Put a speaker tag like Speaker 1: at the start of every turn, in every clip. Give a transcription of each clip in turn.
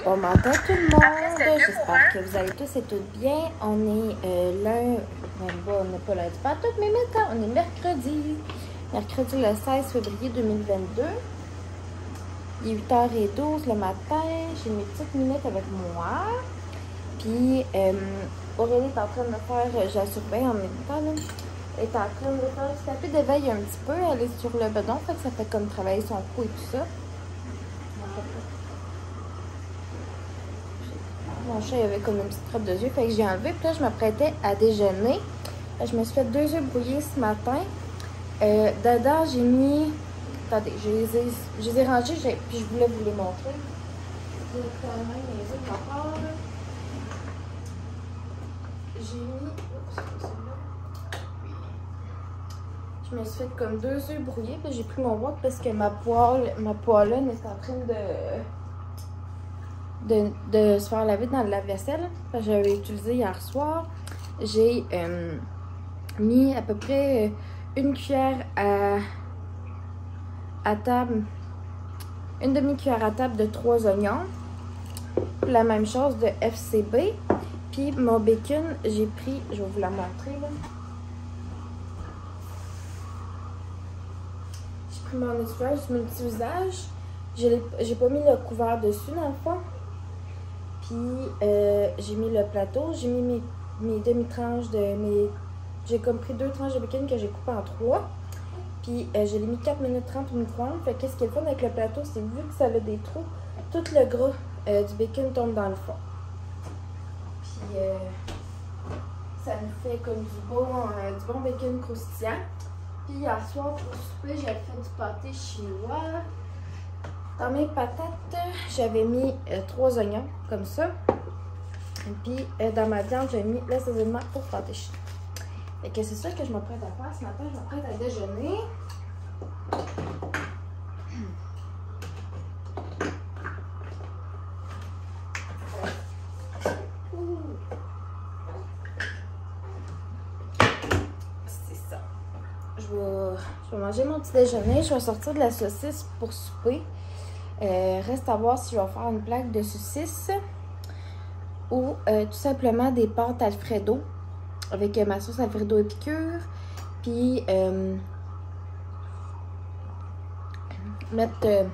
Speaker 1: Bon matin tout le monde, j'espère que vous allez tous et toutes bien. On est lundi, on n'est pas lundi pas tout, mais maintenant on est mercredi le 16 février 2022. Il est 8h12 le matin, j'ai mes petites minutes avec moi. Puis Aurélie est en train de me faire, je la surveille en même temps, là. Elle est en train de me faire un tapis d'éveil un petit peu, elle est sur le bedon, fait que ça fait comme travailler son cou et tout ça. Mon chat il avait comme une petite robe de yeux, fait que j'ai enlevé. Puis là, je m'apprêtais à déjeuner. Je me suis fait 2 œufs brouillés ce matin. Dedans, j'ai mis... Attendez, je les ai rangés, puis je voulais vous les montrer. J'ai quand même les œufs de ma part. J'ai mis... Oups, c'est pas celle-là. Je me suis fait comme 2 œufs brouillés, puis j'ai pris mon wok parce que ma poêlonne est en train de se faire laver dans le lave-vaisselle. J'avais utilisé hier soir. J'ai mis à peu près une cuillère à table, une demi-cuillère à table de 3 oignons. La même chose de FCB. Puis mon bacon, j'ai pris, je vais vous la montrer là. J'ai pris mon nettoyage multi-usage. J'ai pas mis le couvert dessus dans le fond. Puis j'ai mis le plateau, j'ai mis mes demi-tranches j'ai comme pris 2 tranches de bacon que j'ai coupé en 3. Puis je l'ai mis 4 minutes 30 au micro-ondes. Fait qu'est-ce qui est le fun avec le plateau, c'est vu que ça avait des trous, tout le gras du bacon tombe dans le fond. Puis ça nous fait comme du bon bacon croustillant. Puis hier soir pour souper, j'avais fait du pâté chinois. Dans mes patates, j'avais mis 3 oignons, comme ça. Et puis, dans ma viande, j'ai mis l'assaisonnement pour pâté chinois. Fait que c'est ça que je m'apprête à faire ce matin. Je m'apprête à déjeuner. Je vais manger mon petit déjeuner. Je vais sortir de la saucisse pour souper. Reste à voir si je vais faire une plaque de saucisse ou tout simplement des pâtes Alfredo avec ma sauce Alfredo épicure. Puis mettre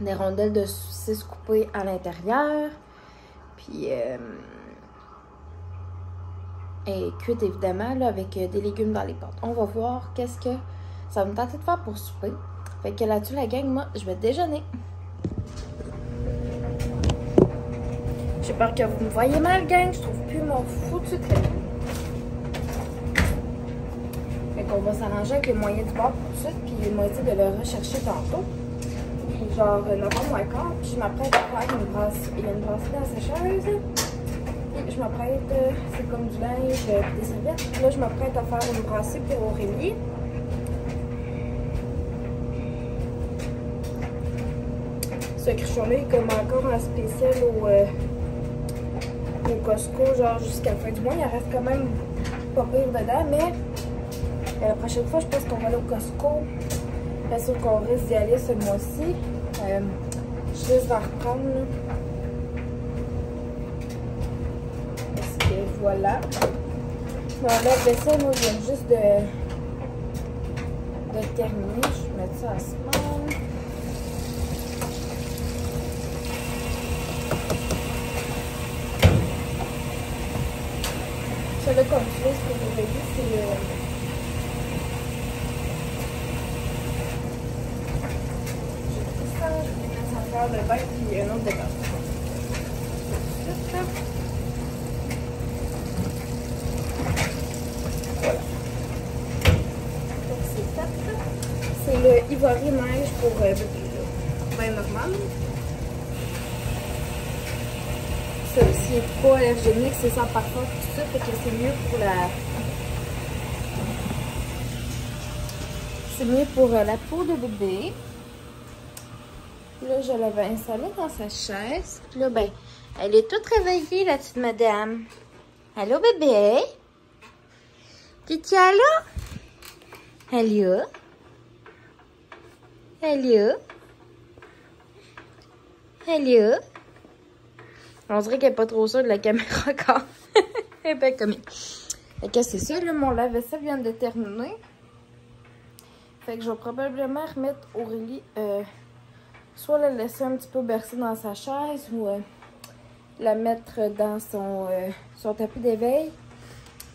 Speaker 1: des rondelles de saucisse coupées à l'intérieur. Puis et cuite évidemment là, avec des légumes dans les pâtes. On va voir qu'est-ce que ça va me tenter de faire pour souper. Fait que là-dessus la gang, moi je vais déjeuner. J'ai peur que vous me voyez mal gang, je trouve plus mon foutu trait. Fait qu'on va s'arranger avec les moyens du bord pour tout de suite, puis il m'a dit de le rechercher tantôt. Genre 9h moins quart, puis je m'apprête à faire une brasse. Il y a une brasserie dans la sécheuse. Je m'apprête, c'est comme du linge, des serviettes. Là, je m'apprête à faire une brassée pour Aurélie. Ce cruchon-là est comme encore en spécial au Costco, genre jusqu'à la fin du mois. Il en reste quand même pas pire dedans, mais la prochaine fois, je pense qu'on va aller au Costco. Bien sûr qu'on risque d'y aller ce mois-ci. Je risque d'en reprendre. Là. Voilà. Mon lave-vaisselle, moi, je viens juste de terminer. Je vais mettre ça à small. Ça, là, comme je fais, ce que vous avez vu, c'est le... J'ai pris ça, je vais mettre ça faire de bain, puis un autre de base. C'est le Ivory neige pour bébé, bien normal. Ça aussi n'est pas allergénique, c'est sans parfum tout ça, fait que c'est mieux pour la... C'est mieux pour la peau de bébé. Là, je l'avais installée dans sa chaise. Là, ben, elle est toute réveillée, la petite madame. Allô, bébé? Titi, allô? Allô? Allô? Allô? On dirait qu'elle n'est pas trop sûre de la caméra encore. Elle est bien comique. Fait que c'est ça, là, mon lave-vaisselle vient de terminer. Fait que je vais probablement remettre Aurélie, soit la laisser un petit peu bercer dans sa chaise ou la mettre dans son tapis d'éveil.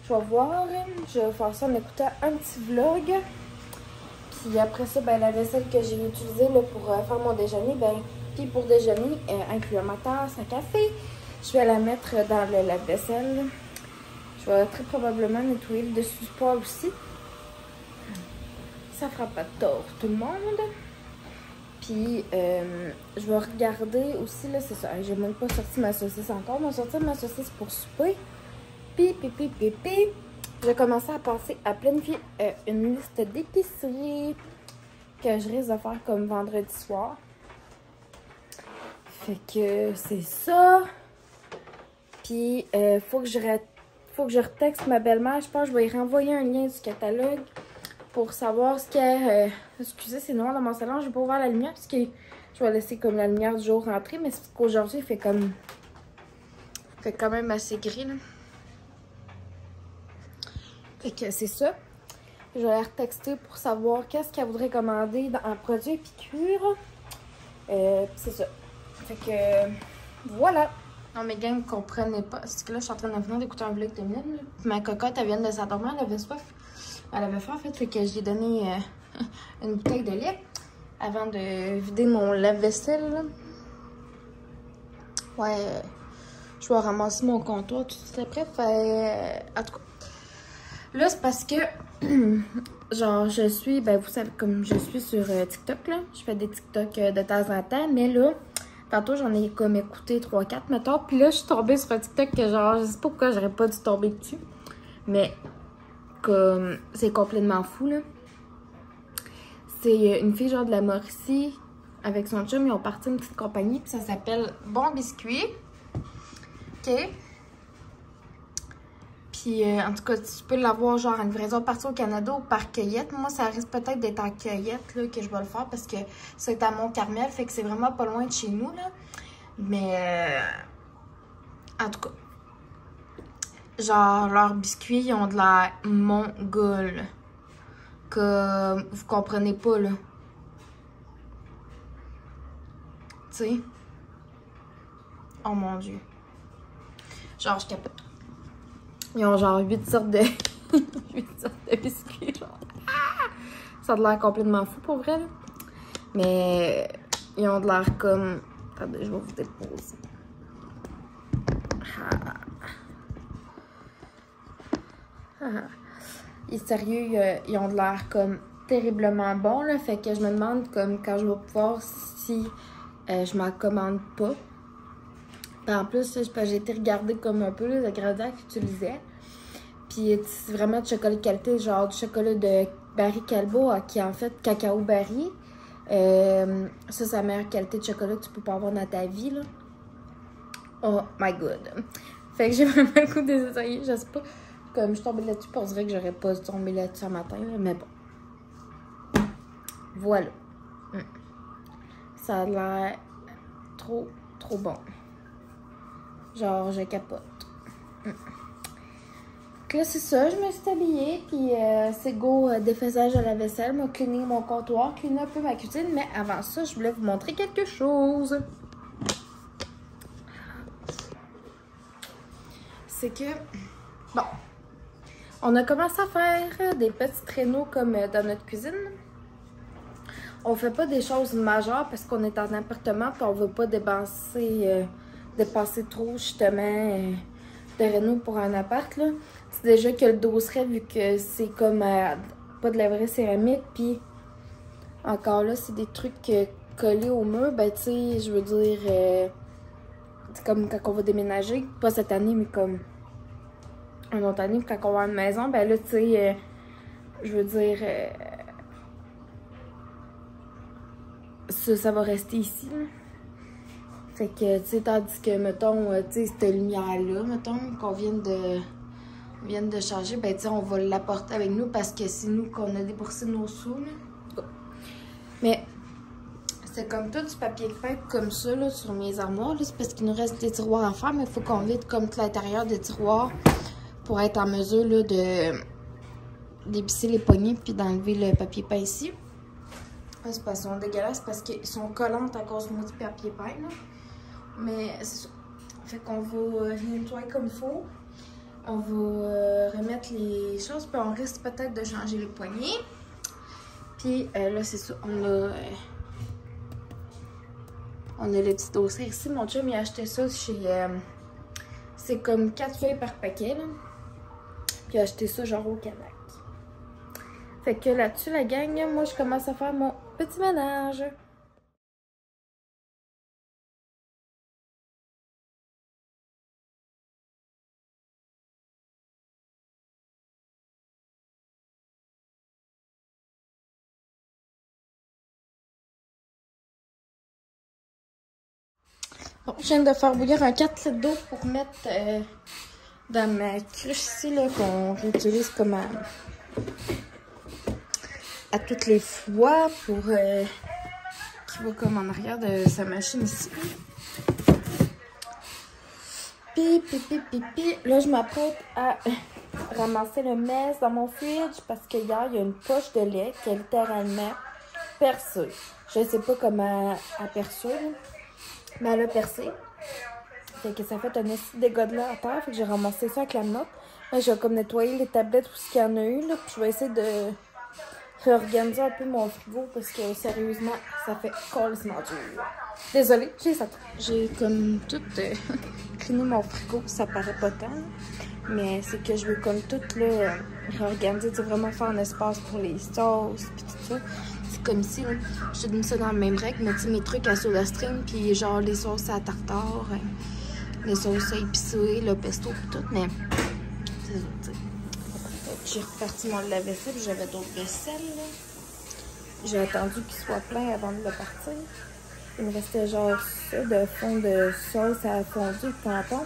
Speaker 1: Je vais voir. Je vais faire ça en écoutant un petit vlog. Puis après ça, ben, la vaisselle que j'ai utilisée là, pour faire mon déjeuner, ben, puis pour déjeuner, incluant ma tasse à café, je vais la mettre dans le lave-vaisselle. Je vais très probablement nettoyer le dessus du poêle aussi. Ça fera pas de tort tout le monde. Puis je vais regarder aussi, là, c'est ça. J'ai même pas sorti ma saucisse encore. Je vais sortir ma saucisse pour souper. Puis. Je vais commencer à penser à planifier une liste d'épicerie que je risque de faire comme vendredi soir. Fait que c'est ça. Puis, faut que je retexte ma belle-mère. Je pense que je vais y renvoyer un lien du catalogue pour savoir ce qu'il y a. Excusez, c'est noir dans mon salon. Je vais pas ouvrir la lumière parce que je vais laisser comme la lumière du jour rentrer. Mais c'est qu'aujourd'hui, il fait comme... Il fait quand même assez gris, là. Fait que c'est ça. Je vais la retexter pour savoir qu'est-ce qu'elle voudrait commander en produit épicure. C'est ça. Fait que voilà. Non, mes gars ne comprenaient pas. C'est que là, je suis en train de venir d'écouter un vlog de mienne. Ma cocotte, elle vient de s'endormir. Elle avait soif. Elle avait faim, en fait. Fait que j'ai donné une bouteille de lait avant de vider mon lave-vaisselle. Ouais. Je vais ramasser mon comptoir tout de suite après. En tout cas. Là, c'est parce que, genre, je suis, ben, vous savez, comme je suis sur TikTok, là, je fais des TikTok de temps en temps, mais là, tantôt, j'en ai comme écouté 3-4, mettons, puis là, je suis tombée sur un TikTok que, genre, je sais pas pourquoi j'aurais pas dû tomber dessus, mais, comme, c'est complètement fou, là. C'est une fille genre de la Mauricie avec son chum. Ils ont parti une petite compagnie. Puis ça s'appelle Bon Biscuit. OK. Puis en tout cas, tu peux l'avoir genre en livraison partout au Canada ou par cueillette. Moi, ça risque peut-être d'être en cueillette là, que je vais le faire parce que c'est à Mont-Carmel. Fait que c'est vraiment pas loin de chez nous. Là. Mais en tout cas. Genre, leurs biscuits, ils ont de l'air mongol. Que vous comprenez pas, là. Tu sais? Oh mon Dieu. Genre, je capote. Ils ont genre 8 sortes de... 8 sortes de biscuits, genre. Ça a de l'air complètement fou, pour vrai, là. Mais ils ont de l'air comme... Attendez, je vais vous déposer. Et sérieux, ils ont de l'air comme terriblement bons, là. Fait que je me demande comme quand je vais pouvoir si je m'en commande pas. Puis en plus, j'ai été regarder comme un peu les ingrédients qu'ils utilisaient. Puis c'est vraiment de chocolat de qualité, genre du chocolat de Barry Callebaut qui est en fait cacao Barry. Ça, c'est la meilleure qualité de chocolat que tu peux pas avoir dans ta vie, là. Oh my god. Fait que j'ai vraiment le goût d'essayer, je sais pas. Comme je suis tombée là-dessus, on dirait que j'aurais pas tombé là-dessus un matin, là, mais bon. Voilà. Ça a l'air trop bon. Genre, je capote. Donc là, c'est ça, je me suis habillée, puis c'est go défaisage à la vaisselle, m'a cleané mon comptoir, cleané un peu ma cuisine, mais avant ça, je voulais vous montrer quelque chose. C'est que, bon, on a commencé à faire des petits traîneaux comme dans notre cuisine. On fait pas des choses majeures parce qu'on est en appartement et on veut pas dépenser trop justement de réno pour un appart. C'est déjà que le dosseret vu que c'est comme pas de la vraie céramique puis encore là c'est des trucs collés au mur. Ben tu sais, je veux dire, c'est comme quand on va déménager, pas cette année mais comme une autre année, quand on va avoir une maison, ben là, tu sais, je veux dire, ça va rester ici, là. Fait que, tu sais, tandis que, mettons, tu sais, cette lumière-là, mettons, qu'on vient de changer, ben, tu sais, on va l'apporter avec nous parce que c'est nous qu'on a déboursé nos sous, là. Mais, c'est comme tout du papier de peint comme ça, là, sur mes armoires, là. C'est parce qu'il nous reste des tiroirs à faire, mais il faut qu'on vide comme tout l'intérieur des tiroirs pour être en mesure là, d'épisser les poignées puis d'enlever le papier peint ici. C'est pas sont dégueulasses parce qu'ils sont collantes à cause du maudit papier peint. Là. Mais c'est ça. Fait qu'on va nettoyer comme il faut. On va remettre les choses puis on risque peut-être de changer les poignées. Puis là, c'est ça. On a le petit dossier ici. Mon chum il a acheté ça chez... c'est comme 4 feuilles par paquet, là. Puis j'ai acheté ça genre au Canac. Fait que là-dessus, la gang, moi, je commence à faire mon petit ménage. Bon, je viens de faire bouillir un 4 litres d'eau pour mettre dans ma cruche ici, là, qu'on réutilise comme à toutes les fois pour qui va comme en arrière de sa machine ici. Puis, là, je m'apprête à ramasser le mess dans mon fridge parce qu'hier, il y a une poche de lait qui est littéralement percée. Je sais pas comment elle perçoit, mais elle a percé. Fait que ça fait un petit dégât de lait à terre. Fait que j'ai ramassé ça avec la mop. Là, je vais comme nettoyer les tablettes où il y en a eu. Là, puis je vais essayer de réorganiser un peu mon frigo parce que sérieusement, ça fait complètement dur. Désolée, j'ai comme tout cleané mon frigo, ça paraît pas tant. Mais c'est que je veux comme tout là, réorganiser, tu sais, vraiment faire un espace pour les sauces puis tout ça. C'est comme ici, là, j'ai mis ça dans la même règle, mais tu sais, mes trucs à soda stream puis genre les sauces à tartare, les sauces épicées, le pesto puis tout, mais c'est ça, tu sais. J'ai reparti mon lave-vaisselle, j'avais d'autres vaisselles, là. j'ai attendu qu'il soit plein avant de le partir. Il me restait genre ça de fond de sauce à fondu de tampon.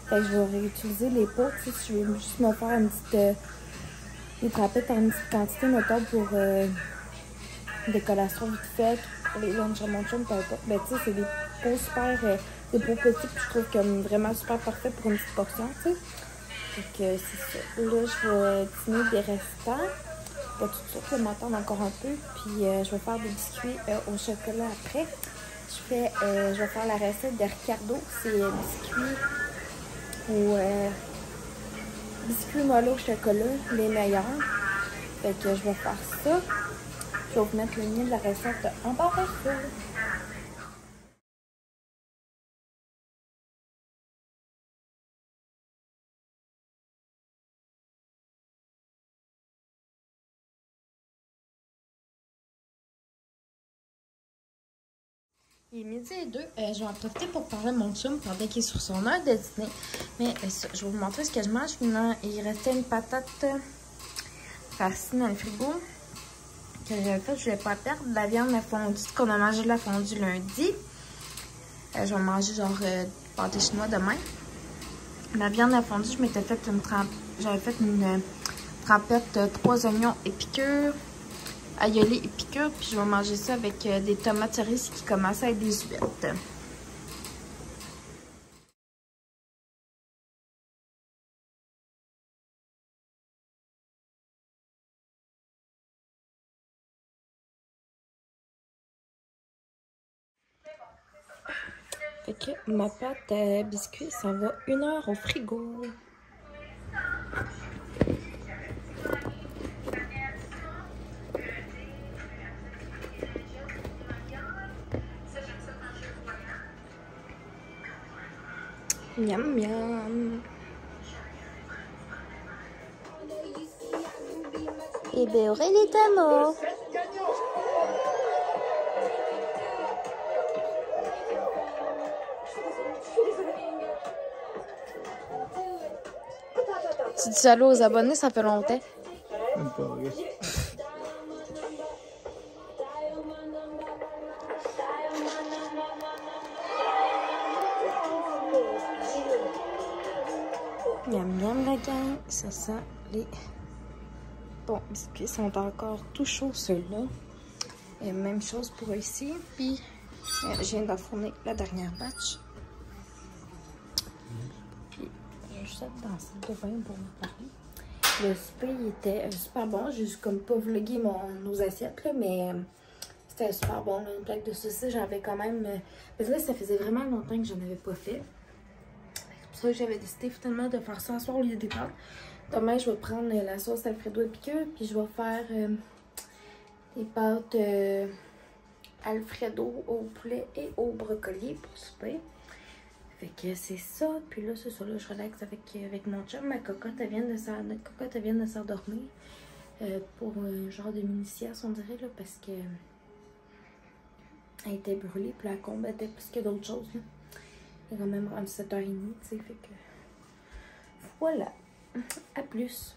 Speaker 1: Fait que je vais réutiliser les pots. Si je vais juste me faire une petite des trapettes en une petite quantité, mettons, pour des collations vite faites, pour les lunchs à mon chum, peu importe. Ben, tu sais, c'est des pots super, des pots petits, puis je trouve comme vraiment super parfait pour une petite portion, tu sais. Donc, c'est ça. Là, je vais dîner des restants. Pas tout de suite, je vais m'attendre encore un peu. Puis, je vais faire des biscuits au chocolat après. Je vais faire la recette de Ricardo. C'est biscuits mollo au chocolat, les meilleurs. Fait que je vais faire ça. Je vais vous mettre le lien de la recette en barre d'infos. Il est midi et 2. Je vais en profiter pour parler à mon chum pendant qu'il est sur son heure de dîner. Mais je vais vous montrer ce que je mange. Maintenant, il restait une patate farcie dans le frigo que j'avais faite. Je ne voulais pas perdre. La viande a fondu, qu'on a mangé la fondue lundi. Je vais manger genre pâté chinois demain. La viande a fondu, je m'étais fait j'avais fait une trempette 3 oignons épicures, aïeulés épicures, puis je vais manger ça avec des tomates cerises qui commencent à être des huîtres. Fait que ma pâte à biscuits, ça va 1 heure au frigo. Miam miam. Et beurrer les tameaux. Tu dis allô aux abonnés, ça fait longtemps. Miam miam la gang, ça sent les bons biscuits sont encore tout chauds ceux-là. Et même chose pour ici. Puis je viens d'enfourner la dernière batch. Puis je suis dans la salle de bain pour vous parler. Le souper il était super bon. J'ai juste comme pas vlogué nos assiettes là, mais c'était super bon. Là. Une plaque de saucisses, j'avais quand même. Parce que là, ça faisait vraiment longtemps que j'en avais pas fait. C'est pour ça que j'avais décidé finalement de faire ça ce soir au lieu des pâtes. Demain, je vais prendre la sauce Alfredo épicure, puis je vais faire des pâtes Alfredo au poulet et au brocoli pour souper. Fait que c'est ça. Puis là, c'est ça. Là, je relaxe avec mon chum. Ma cocotte, notre cocotte, elle vient de s'endormir pour un genre de mini-sieste, on dirait, là, parce que elle était brûlée, puis la combattait plus que d'autres choses, là. Il est quand même rendu 7h30, tu sais, fait que... Voilà. À plus.